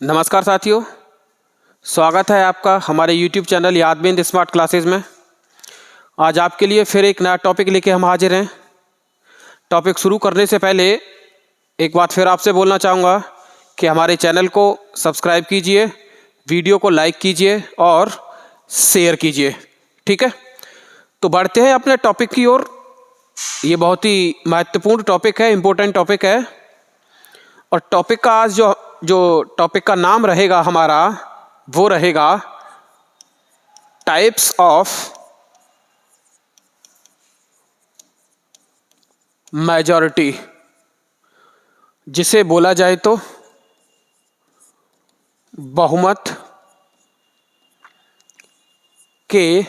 नमस्कार साथियों, स्वागत है आपका हमारे YouTube चैनल यादबिंद स्मार्ट क्लासेस में। आज आपके लिए फिर एक नया टॉपिक लेके हम हाजिर हैं। टॉपिक शुरू करने से पहले एक बात फिर आपसे बोलना चाहूँगा कि हमारे चैनल को सब्सक्राइब कीजिए, वीडियो को लाइक कीजिए और शेयर कीजिए। ठीक है, तो बढ़ते हैं अपने टॉपिक की ओर। ये बहुत ही महत्वपूर्ण टॉपिक है, इम्पोर्टेंट टॉपिक है। और टॉपिक का आज जो टॉपिक का नाम रहेगा हमारा, वो रहेगा टाइप्स ऑफ मेजॉरिटी, जिसे बोला जाए तो बहुमत के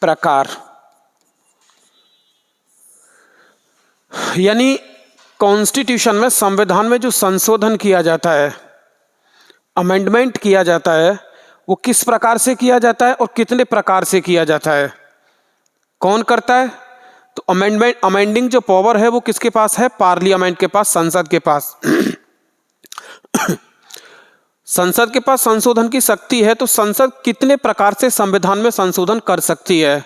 प्रकार। यानी कॉन्स्टिट्यूशन में, संविधान में जो संशोधन किया जाता है, अमेंडमेंट किया जाता है, वो किस प्रकार से किया जाता है और कितने प्रकार से किया जाता है, कौन करता है। तो अमेंडिंग जो पावर है वो किसके पास है? पार्लियामेंट के पास, संसद के पास। संसद के पास संशोधन की शक्ति है। तो संसद कितने प्रकार से संविधान में संशोधन कर सकती है,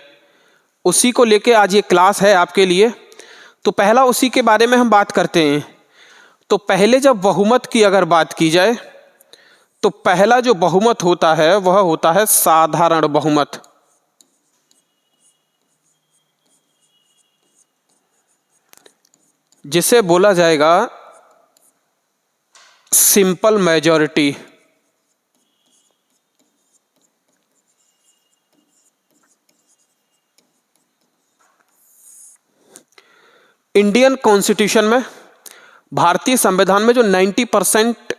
उसी को लेके आज ये क्लास है आपके लिए। तो पहला उसी के बारे में हम बात करते हैं। तो पहले जब बहुमत की अगर बात की जाए, तो पहला जो बहुमत होता है वह होता है साधारण बहुमत। जिसे बोला जाएगा सिंपल मेजॉरिटी। इंडियन कॉन्स्टिट्यूशन में, भारतीय संविधान में जो 90%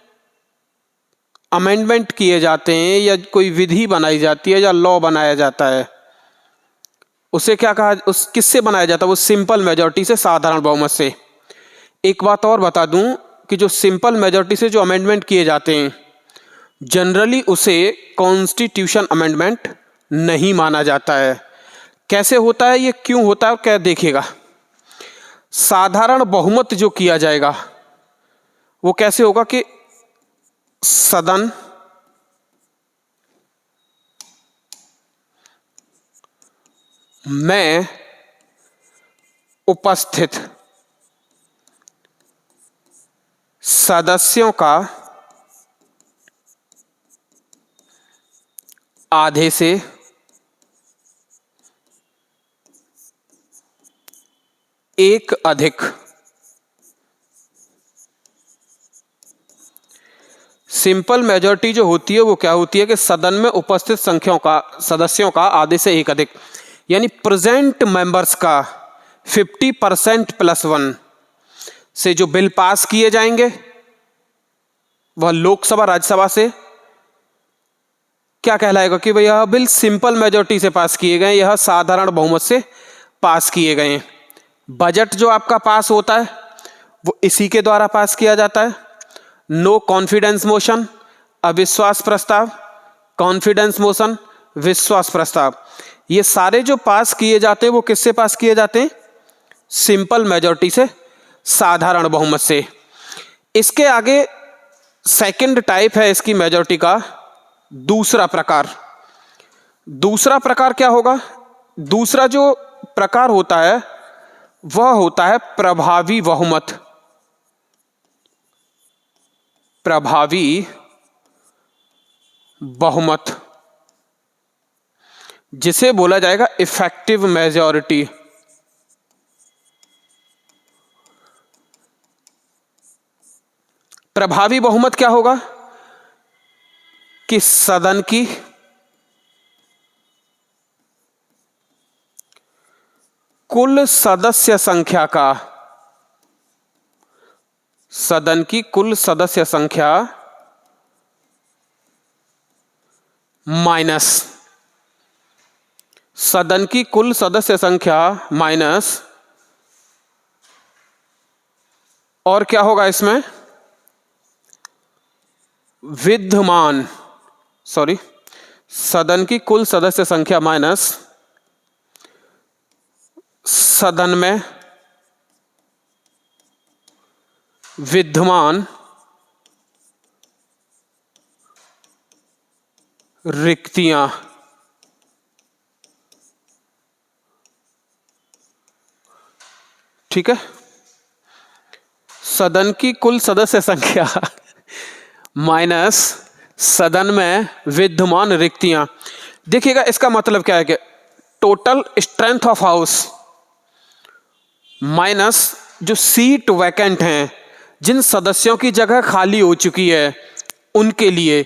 अमेंडमेंट किए जाते हैं या कोई विधि बनाई जाती है या लॉ बनाया जाता है, उसे क्या कहा, उस किससे बनाया जाता है? वो सिंपल मेजॉरिटी से, साधारण बहुमत से। एक बात और बता दूं कि जो सिंपल मेजॉरिटी से जो अमेंडमेंट किए जाते हैं, जनरली उसे कॉन्स्टिट्यूशन अमेंडमेंट नहीं माना जाता है। कैसे होता है, ये क्यों होता है, क्या देखिएगा। साधारण बहुमत जो किया जाएगा वो कैसे होगा कि सदन में उपस्थित सदस्यों का आधे से एक अधिक सिंपल मेजॉरिटी जो होती है वो क्या होती है कि सदन में उपस्थित सदस्यों का आधे से एक अधिक, यानी प्रेजेंट मेंबर्स का 50% + 1 से जो बिल पास किए जाएंगे, वह लोकसभा राज्यसभा से क्या कहलाएगा कि भाई यह बिल सिंपल मेजॉरिटी से पास किए गए, यह साधारण बहुमत से पास किए गए। बजट जो आपका पास होता है वो इसी के द्वारा पास किया जाता है। नो कॉन्फिडेंस मोशन, अविश्वास प्रस्ताव, कॉन्फिडेंस मोशन, विश्वास प्रस्ताव, ये सारे जो पास किए जाते हैं वो किससे पास किए जाते हैं? सिंपल मेजॉरिटी से, साधारण बहुमत से। इसके आगे सेकंड टाइप है इसकी मेजॉरिटी का, दूसरा प्रकार। दूसरा प्रकार क्या होगा? दूसरा जो प्रकार होता है वह होता है प्रभावी बहुमत। प्रभावी बहुमत, जिसे बोला जाएगा इफेक्टिव मेजॉरिटी। प्रभावी बहुमत क्या होगा कि सदन की कुल सदस्य संख्या का, सदन की कुल सदस्य संख्या माइनस, सदन की कुल सदस्य संख्या माइनस, और क्या होगा इसमें? विद्यमान, सॉरी, सदन की कुल सदस्य संख्या माइनस सदन में विद्यमान रिक्तियां। ठीक है, सदन की कुल सदस्य संख्या माइनस सदन में विद्यमान रिक्तियां। देखिएगा इसका मतलब क्या है कि total strength of house minus जो सीट वैकेंट हैं, जिन सदस्यों की जगह खाली हो चुकी है उनके लिए,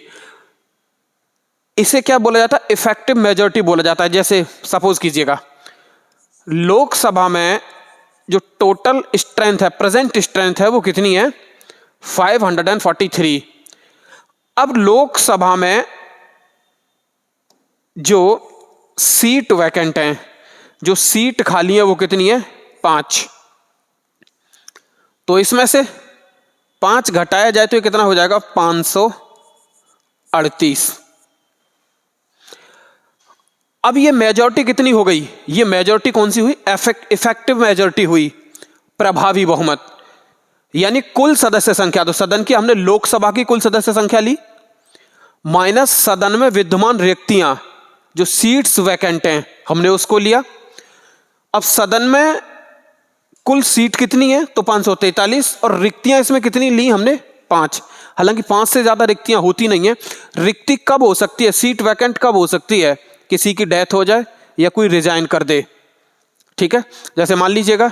इसे क्या बोला जाता है? इफेक्टिव मेजॉरिटी बोला जाता है। जैसे सपोज कीजिएगा लोकसभा में जो टोटल स्ट्रेंथ है, प्रेजेंट स्ट्रेंथ है, वो कितनी है? 543। अब लोकसभा में जो सीट वैकेंट हैं, जो सीट खाली है, वो कितनी है? 5। तो इसमें से 5 घटाया जाए तो ये कितना हो जाएगा? 538। अब ये मेजॉरिटी कितनी हो गई? ये मेजॉरिटी कौन सी हुई? इफेक्टिव मेजॉरिटी हुई, प्रभावी बहुमत। यानी कुल सदस्य संख्या, तो सदन की हमने लोकसभा की कुल सदस्य संख्या ली माइनस सदन में विद्यमान रिक्तियां, जो सीट्स वैकेंट हैं, हमने उसको लिया। अब सदन में कुल सीट कितनी है? तो 543, और रिक्तियां इसमें कितनी ली हमने? 5। हालांकि 5 से ज्यादा रिक्तियां होती नहीं है। रिक्ति कब हो सकती है? सीट वैकेंट कब हो सकती है? किसी की डेथ हो जाए या कोई रिजाइन कर दे। ठीक है, जैसे मान लीजिएगा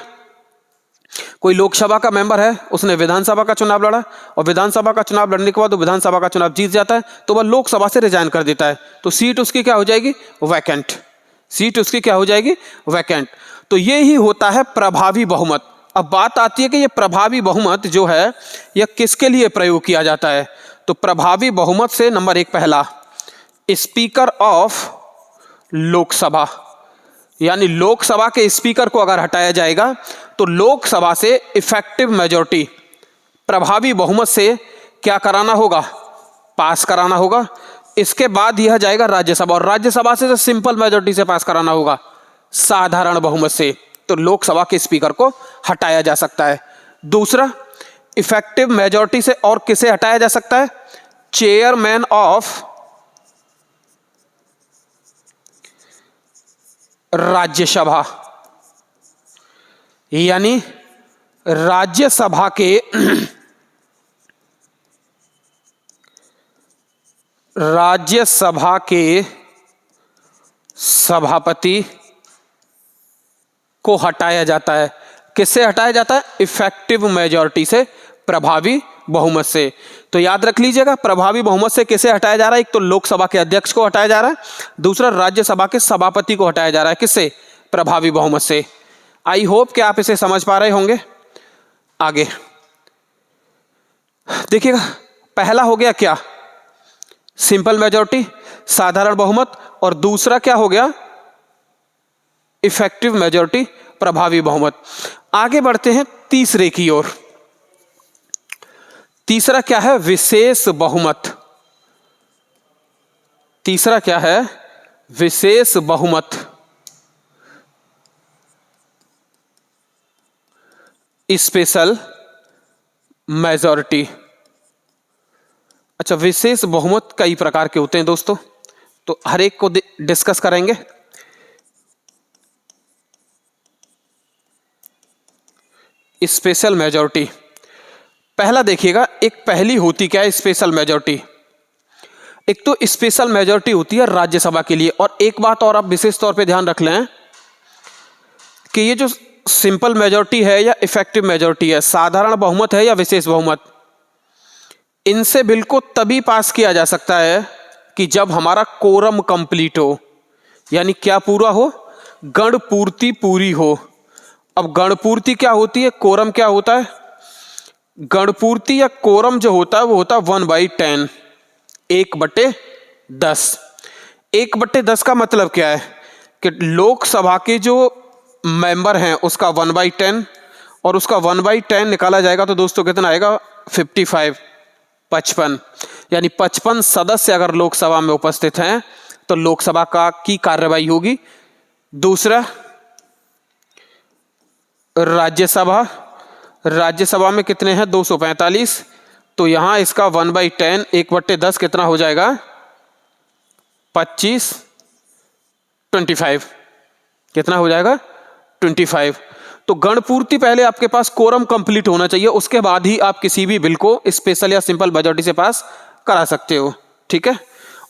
कोई लोकसभा का मेंबर है, उसने विधानसभा का चुनाव लड़ा और विधानसभा का चुनाव लड़ने के बाद वो विधानसभा का चुनाव जीत जाता है, तो वह लोकसभा से रिजाइन कर देता है, तो सीट उसकी क्या हो जाएगी? वैकेंट। सीट उसकी क्या हो जाएगी? वैकेंट। तो ये ही होता है प्रभावी बहुमत। अब बात आती है कि ये प्रभावी बहुमत जो है यह किसके लिए प्रयोग किया जाता है? तो प्रभावी बहुमत से नंबर 1 पहला, स्पीकर ऑफ लोकसभा, यानी लोकसभा के स्पीकर को अगर हटाया जाएगा तो लोकसभा से इफेक्टिव मेजॉरिटी, प्रभावी बहुमत से क्या कराना होगा? पास कराना होगा। इसके बाद यह जाएगा राज्यसभा, और राज्यसभा से सिंपल मेजॉरिटी से पास कराना होगा, साधारण बहुमत से। तो लोकसभा के स्पीकर को हटाया जा सकता है। दूसरा, इफेक्टिव मेजॉरिटी से और किसे हटाया जा सकता है? चेयरमैन ऑफ राज्यसभा, यानी राज्यसभा के सभापति को हटाया जाता है। किससे हटाया जाता है? इफेक्टिव मेजॉरिटी से, प्रभावी बहुमत से। तो याद रख लीजिएगा, प्रभावी बहुमत से किसे हटाया जा रहा है? एक तो लोकसभा के अध्यक्ष को हटाया जा रहा है, दूसरा राज्यसभा के सभापति को हटाया जा रहा है। किससे? प्रभावी बहुमत से। आई होप कि आप इसे समझ पा रहे होंगे। आगे देखिएगा, पहला हो गया क्या? सिंपल मेजॉरिटी, साधारण बहुमत, और दूसरा क्या हो गया? इफेक्टिव मेजॉरिटी, प्रभावी बहुमत। आगे बढ़ते हैं तीसरे की ओर। तीसरा क्या है? विशेष बहुमत। तीसरा क्या है? विशेष बहुमत, स्पेशल मेजॉरिटी। अच्छा, विशेष बहुमत कई प्रकार के होते हैं दोस्तों, तो हर एक को डिस्कस करेंगे। स्पेशल मेजॉरिटी, पहला देखिएगा, एक पहली होती क्या है स्पेशल मेजॉरिटी? एक तो स्पेशल मेजॉरिटी होती है राज्यसभा के लिए। और एक बात और आप विशेष तौर पे ध्यान रख लें कि ये जो सिंपल मेजॉरिटी है या इफेक्टिव मेजॉरिटी है, साधारण बहुमत है या विशेष बहुमत, इनसे बिल को तभी पास किया जा सकता है कि जब हमारा कोरम कंप्लीट हो, यानी क्या पूरा हो? गण पूर्ति पूरी हो। अब गण पूर्ति क्या होती है, कोरम क्या होता है? गणपूर्ति या कोरम जो होता है वो होता है 1/10, 1/10। 1/10 का मतलब क्या है कि लोकसभा के जो मेंबर हैं उसका 1/10, और उसका 1/10 निकाला जाएगा तो दोस्तों कितना आएगा? 55, 55। यानी 55 सदस्य अगर लोकसभा में उपस्थित हैं तो लोकसभा की कार्यवाही होगी। दूसरा, राज्यसभा, राज्यसभा में कितने हैं? 245। तो यहां इसका 1/10, 1/10 कितना हो जाएगा? 25, 25 कितना हो जाएगा 25। तो गणपूर्ति पहले आपके पास कोरम कंप्लीट होना चाहिए, उसके बाद ही आप किसी भी बिल को स्पेशल या सिंपल मेजॉरिटी से पास करा सकते हो। ठीक है।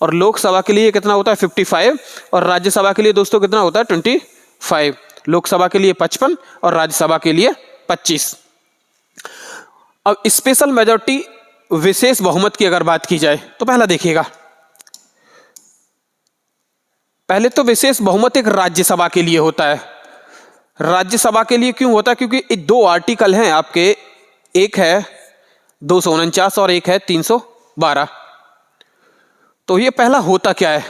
और लोकसभा के लिए कितना होता है 55 और राज्यसभा के लिए दोस्तों कितना होता है 25। लोकसभा के लिए 55 और राज्यसभा के लिए 25। अब स्पेशल मेजॉरिटी विशेष बहुमत की अगर बात की जाए तो पहला देखिएगा, पहले तो विशेष बहुमत एक राज्यसभा के लिए होता है। राज्यसभा के लिए क्यों होता है? क्योंकि दो आर्टिकल हैं आपके, एक है 249 और एक है 312। तो ये पहला होता क्या है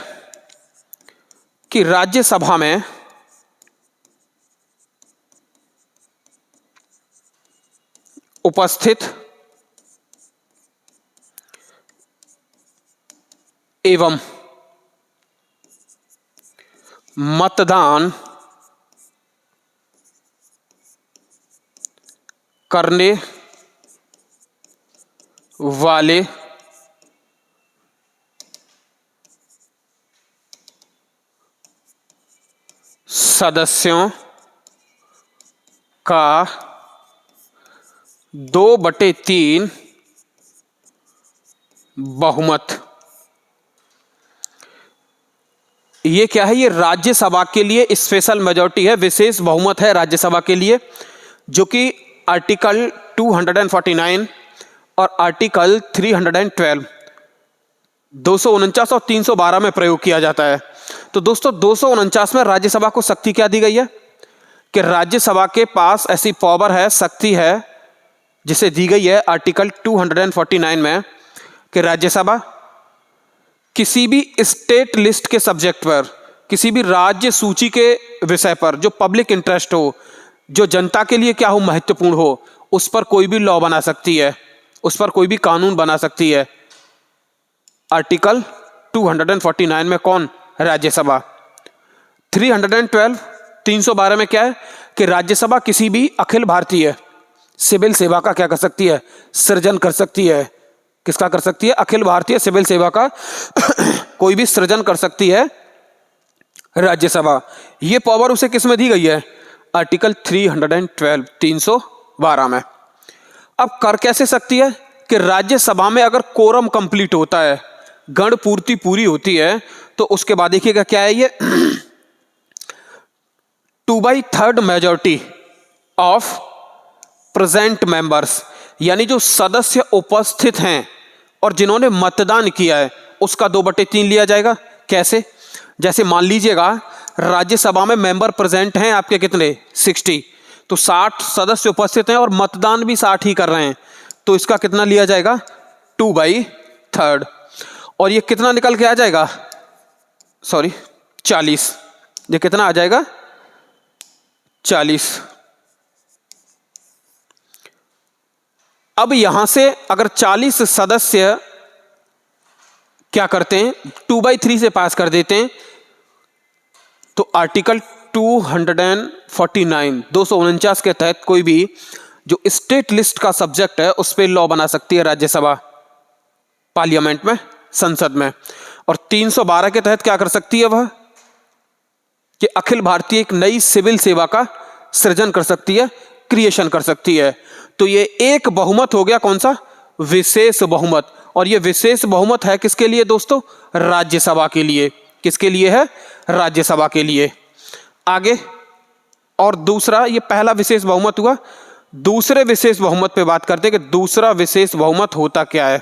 कि राज्यसभा में उपस्थित एवं मतदान करने वाले सदस्यों का 2/3 बहुमत। ये क्या है? ये राज्यसभा के लिए स्पेशल मेजॉरिटी है, विशेष बहुमत है राज्यसभा के लिए, जो कि आर्टिकल 249 और आर्टिकल 312 249 और 312 में प्रयोग किया जाता है। तो दोस्तों 249 में राज्यसभा को शक्ति क्या दी गई है कि राज्यसभा के पास ऐसी पावर है, शक्ति है, जिसे दी गई है आर्टिकल 249 में कि राज्यसभा किसी भी स्टेट लिस्ट के सब्जेक्ट पर, किसी भी राज्य सूची के विषय पर जो पब्लिक इंटरेस्ट हो, जो जनता के लिए क्या हो, महत्वपूर्ण हो, उस पर कोई भी लॉ बना सकती है, उस पर कोई भी कानून बना सकती है। आर्टिकल 249 में कौन? राज्यसभा। 312 312 में क्या है कि राज्यसभा किसी भी अखिल भारतीय सिविल सेवा का क्या कर सकती है? सृजन कर सकती है। किसका कर सकती है? अखिल भारतीय सिविल सेवा का कोई भी सृजन कर सकती है राज्यसभा। ये पावर उसे किस में दी गई है? आर्टिकल 312 312 में। अब कर कैसे सकती है कि राज्यसभा में अगर कोरम कंप्लीट होता है, गण पूर्ति पूरी होती है, तो उसके बाद देखिएगा क्या है ये 2/3 मेजॉरिटी ऑफ प्रेजेंट मेंबर्स, यानी जो सदस्य उपस्थित हैं और जिन्होंने मतदान किया है उसका 2/3 लिया जाएगा। कैसे? जैसे मान लीजिएगा राज्यसभा में मेंबर प्रेजेंट हैं आपके कितने 60, तो 60 सदस्य उपस्थित हैं और मतदान भी 60 ही कर रहे हैं, तो इसका कितना लिया जाएगा 2/3। और ये कितना निकल के आ जाएगा? सॉरी 40। ये कितना आ जाएगा? 40। अब यहां से अगर 40 सदस्य क्या करते हैं 2/3 से पास कर देते हैं, तो आर्टिकल 249 के तहत कोई भी जो स्टेट लिस्ट का सब्जेक्ट है उस पर लॉ बना सकती है राज्यसभा, पार्लियामेंट में, संसद में। और 312 के तहत क्या कर सकती है वह कि अखिल भारतीय एक नई सिविल सेवा का सृजन कर सकती है, क्रिएशन कर सकती है। तो ये एक बहुमत हो गया, कौन सा? विशेष बहुमत। और ये विशेष बहुमत है किसके लिए दोस्तों? राज्यसभा के लिए। किसके लिए है? राज्यसभा के लिए। आगे और दूसरा, ये पहला विशेष बहुमत हुआ। दूसरे विशेष बहुमत पे बात करते हैं कि दूसरा विशेष बहुमत होता क्या है।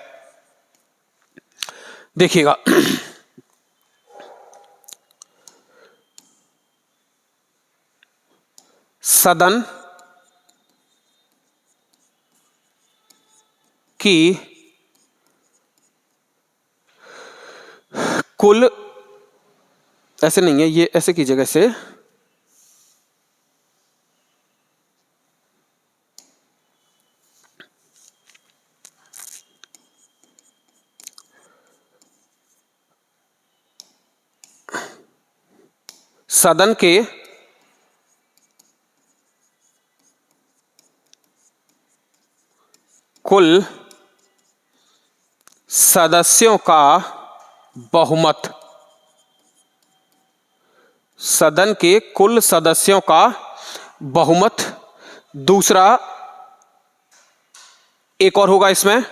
देखिएगा सदन की कुल, ऐसे नहीं है, ये ऐसे की जगह से सदन के कुल सदस्यों का बहुमत सदन के कुल सदस्यों का बहुमत, दूसरा एक और होगा इसमें,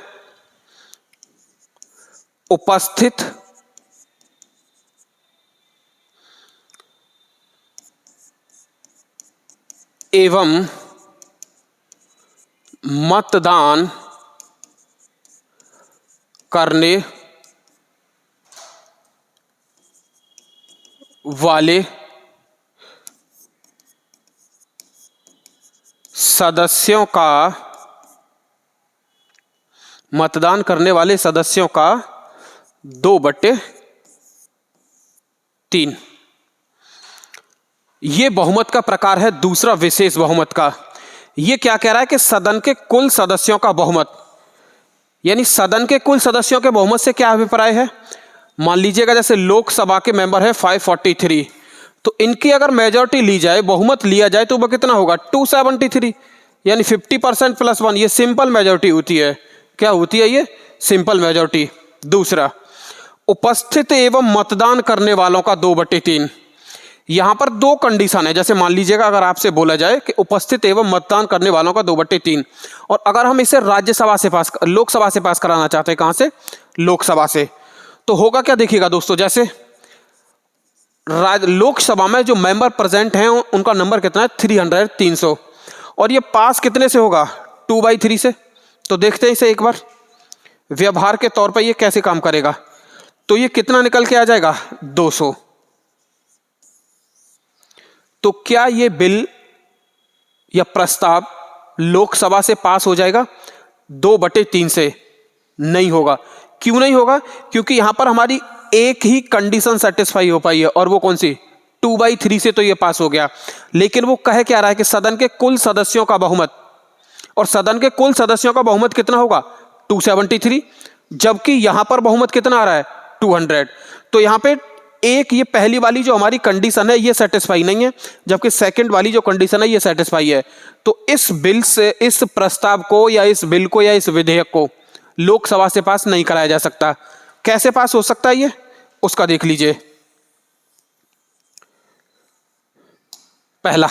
उपस्थित एवं मतदान करने वाले सदस्यों का, मतदान करने वाले सदस्यों का 2/3। ये बहुमत का प्रकार है दूसरा, विशेष बहुमत का। ये क्या कह रहा है कि सदन के कुल सदस्यों का बहुमत, यानी सदन के कुल सदस्यों के बहुमत से क्या अभिप्राय है। मान लीजिएगा जैसे लोकसभा के मेंबर है 543, तो इनकी अगर मेजॉरिटी ली जाए, बहुमत लिया जाए, तो वह कितना होगा 273, यानी 50% + 1। ये सिंपल मेजॉरिटी होती है। क्या होती है ये? Simple majority. दूसरा, उपस्थित एवं मतदान करने वालों का 2/3। यहां पर दो कंडीशन है। जैसे मान लीजिएगा अगर आपसे बोला जाए कि उपस्थित एवं मतदान करने वालों का 2/3, और अगर हम इसे राज्यसभा से पास, लोकसभा से पास कराना चाहते हैं, कहां से? लोकसभा से, तो होगा क्या? देखिएगा दोस्तों, जैसे लोकसभा में जो मेंबर प्रेजेंट हैं उनका नंबर कितना है? 300, और ये पास कितने से होगा? 2/3 से। तो देखते हैं इसे एक बार व्यवहार के तौर पर ये कैसे काम करेगा। तो ये कितना निकल के आ जाएगा? 200। तो क्या ये बिल या प्रस्ताव लोकसभा से पास हो जाएगा? 2/3 से नहीं होगा। क्यों नहीं होगा? क्योंकि यहां पर हमारी एक ही कंडीशन सेटिस्फाई हो पाई है, और वो कौन सी? 2/3 से तो ये पास हो गया। लेकिन वो कह क्या रहा है कि सदन के कुल सदस्यों का बहुमत, और सदन के कुल सदस्यों का बहुमत कितना होगा? 273, जबकि यहां पर बहुमत कितना आ रहा है? 200। तो यहां पे एक ये पहली वाली जो हमारी कंडीशन है ये सेटिस्फाई नहीं है, जबकि सेकंड वाली जो कंडीशन है ये सेटिस्फाई है। तो इस बिल से, इस प्रस्ताव को या इस बिल को या इस विधेयक को लोकसभा से पास नहीं कराया जा सकता। कैसे पास हो सकता है ये? उसका देख लीजिए। पहला,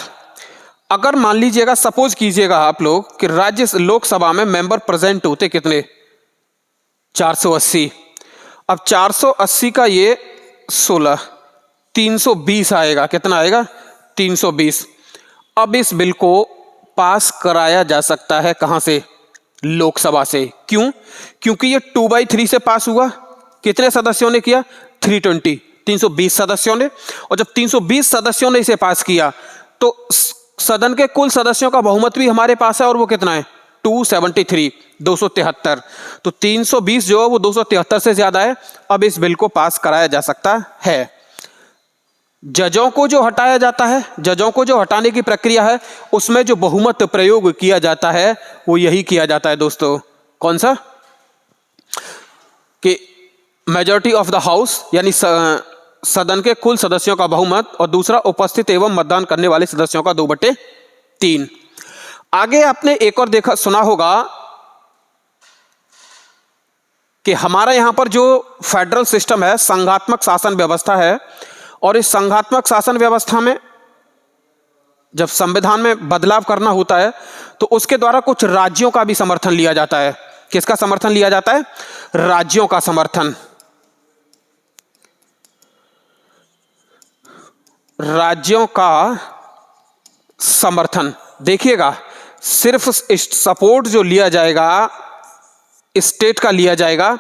अगर मान लीजिएगा, सपोज कीजिएगा आप लोग कि राज्य लोकसभा में मेंबर प्रेजेंट होते कितने? 480। अब 480 का ये 16, 320 आएगा। कितना आएगा? 320। अब इस बिल को पास कराया जा सकता है कहां से? लोकसभा से। क्यों? क्योंकि ये 2/3 से पास हुआ। कितने सदस्यों ने किया? 320, 320 सदस्यों ने। और जब 320 सदस्यों ने इसे पास किया, तो सदन के कुल सदस्यों का बहुमत भी हमारे पास है, और वो कितना है? 273, 273। तो 320 जो है वो 273 से ज्यादा है। अब इस बिल को पास कराया जा सकता है। जजों को जो हटाया जाता है, जजों को जो हटाने की प्रक्रिया है, उसमें जो बहुमत प्रयोग किया जाता है वो यही किया जाता है दोस्तों। कौन सा? कि मेजॉरिटी ऑफ द हाउस, यानी सदन के कुल सदस्यों का बहुमत, और दूसरा उपस्थित एवं मतदान करने वाले सदस्यों का 2/3। आगे आपने एक और देखा, सुना होगा कि हमारा यहां पर जो फेडरल सिस्टम है, संघात्मक शासन व्यवस्था है, और इस संघात्मक शासन व्यवस्था में जब संविधान में बदलाव करना होता है तो उसके द्वारा कुछ राज्यों का भी समर्थन लिया जाता है। किसका समर्थन लिया जाता है? राज्यों का समर्थन। राज्यों का समर्थन। देखिएगा, सिर्फ सपोर्ट जो लिया जाएगा स्टेट का लिया जाएगा,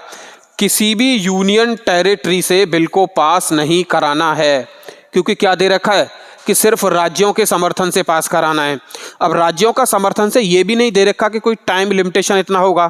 किसी भी यूनियन टेरिटरी से बिल को पास नहीं कराना है। क्योंकि क्या दे रखा है कि सिर्फ राज्यों के समर्थन से पास कराना है। अब राज्यों का समर्थन से यह भी नहीं दे रखा कि कोई टाइम लिमिटेशन इतना होगा,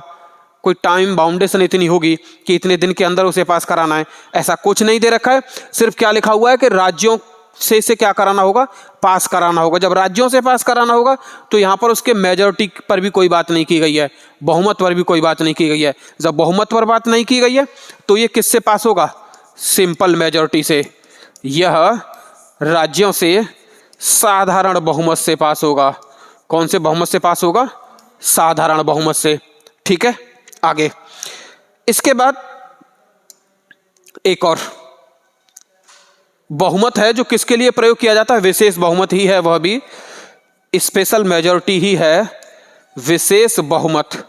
कोई टाइम बाउंडेशन इतनी होगी कि इतने दिन के अंदर उसे पास कराना है। ऐसा कुछ नहीं दे रखा है। सिर्फ क्या लिखा हुआ है कि राज्यों से इसे क्या कराना होगा? पास कराना होगा। जब राज्यों से पास कराना होगा तो यहां पर उसके मेजॉरिटी पर भी कोई बात नहीं की गई है, बहुमत पर भी कोई बात नहीं की गई है। जब बहुमत पर बात नहीं की गई है तो ये किससे पास होगा? सिंपल मेजॉरिटी से। यह राज्यों से साधारण बहुमत से पास होगा। कौन से बहुमत से पास होगा? साधारण बहुमत से। ठीक है, आगे इसके बाद एक और, बहुमत है जो किसके लिए प्रयोग किया जाता है, विशेष बहुमत ही है, वह भी स्पेशल मेजॉरिटी ही है, विशेष बहुमत।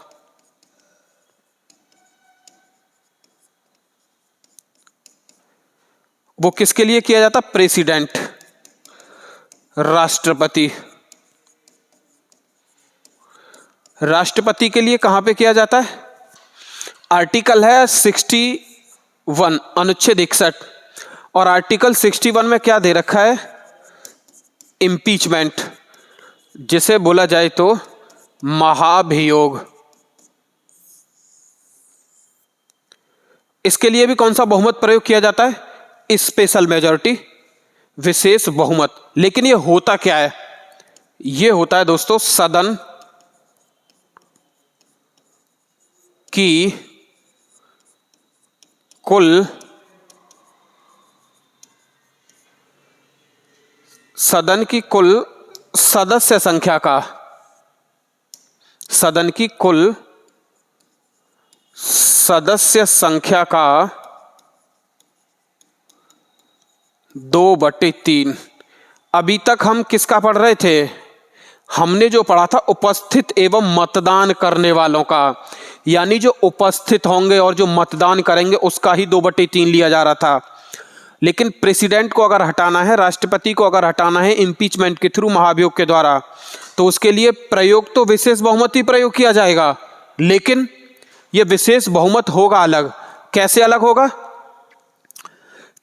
वो किसके लिए किया जाता, प्रेसिडेंट, राष्ट्रपति। राष्ट्रपति के लिए कहां पे किया जाता है, आर्टिकल है 61 अनुच्छेद 61, और आर्टिकल 61 में क्या दे रखा है, इम्पीचमेंट, जिसे बोला जाए तो महाभियोग। इसके लिए भी कौन सा बहुमत प्रयोग किया जाता है, स्पेशल मेजॉरिटी, विशेष बहुमत। लेकिन ये होता क्या है, ये होता है दोस्तों सदन की कुल सदस्य संख्या का, सदन की कुल सदस्य संख्या का 2/3। अभी तक हम किसका पढ़ रहे थे, हमने जो पढ़ा था उपस्थित एवं मतदान करने वालों का, यानी जो उपस्थित होंगे और जो मतदान करेंगे उसका ही 2/3 लिया जा रहा था। लेकिन प्रेसिडेंट को अगर हटाना है, राष्ट्रपति को अगर हटाना है इम्पीचमेंट के थ्रू, महाभियोग के द्वारा, तो उसके लिए प्रयोग तो विशेष बहुमत ही प्रयोग किया जाएगा। लेकिन यह विशेष बहुमत होगा अलग। कैसे अलग होगा,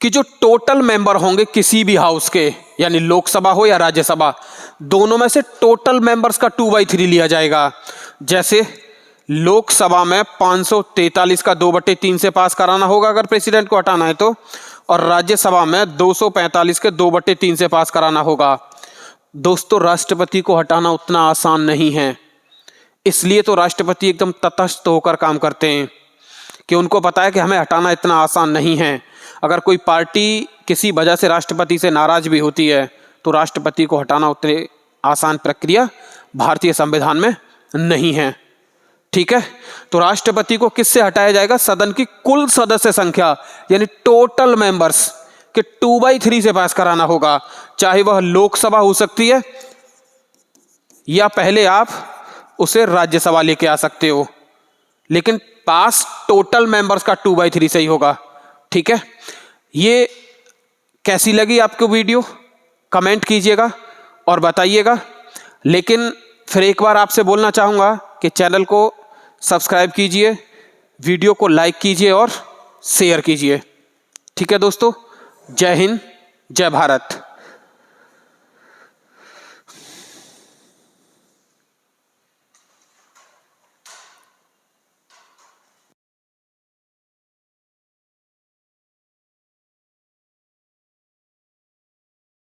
कि जो टोटल मेंबर होंगे किसी भी हाउस के, यानी लोकसभा हो या राज्यसभा, दोनों में से टोटल मेंबर्स का 2/3 लिया जाएगा। जैसे लोकसभा में 543 का 2/3 से पास कराना होगा अगर प्रेसिडेंट को हटाना है तो, और राज्यसभा में 245 के 2/3 से पास कराना होगा। दोस्तों राष्ट्रपति को हटाना उतना आसान नहीं है, इसलिए तो राष्ट्रपति एकदम तटस्थ होकर काम करते हैं कि उनको पता है कि हमें हटाना इतना आसान नहीं है। अगर कोई पार्टी किसी वजह से राष्ट्रपति से नाराज भी होती है तो राष्ट्रपति को हटाना उतनी आसान प्रक्रिया भारतीय संविधान में नहीं है। ठीक है, तो राष्ट्रपति को किससे हटाया जाएगा, सदन की कुल सदस्य संख्या यानी टोटल मेंबर्स के 2/3 से पास कराना होगा। चाहे वह लोकसभा हो सकती है या पहले आप उसे राज्यसभा लेके आ सकते हो, लेकिन पास टोटल मेंबर्स का 2/3 से ही होगा। ठीक है, ये कैसी लगी आपको वीडियो, कमेंट कीजिएगा और बताइएगा। लेकिन फिर एक बार आपसे बोलना चाहूँगा कि चैनल को सब्सक्राइब कीजिए, वीडियो को लाइक कीजिए और शेयर कीजिए। ठीक है दोस्तों, जय हिंद, जय भारत।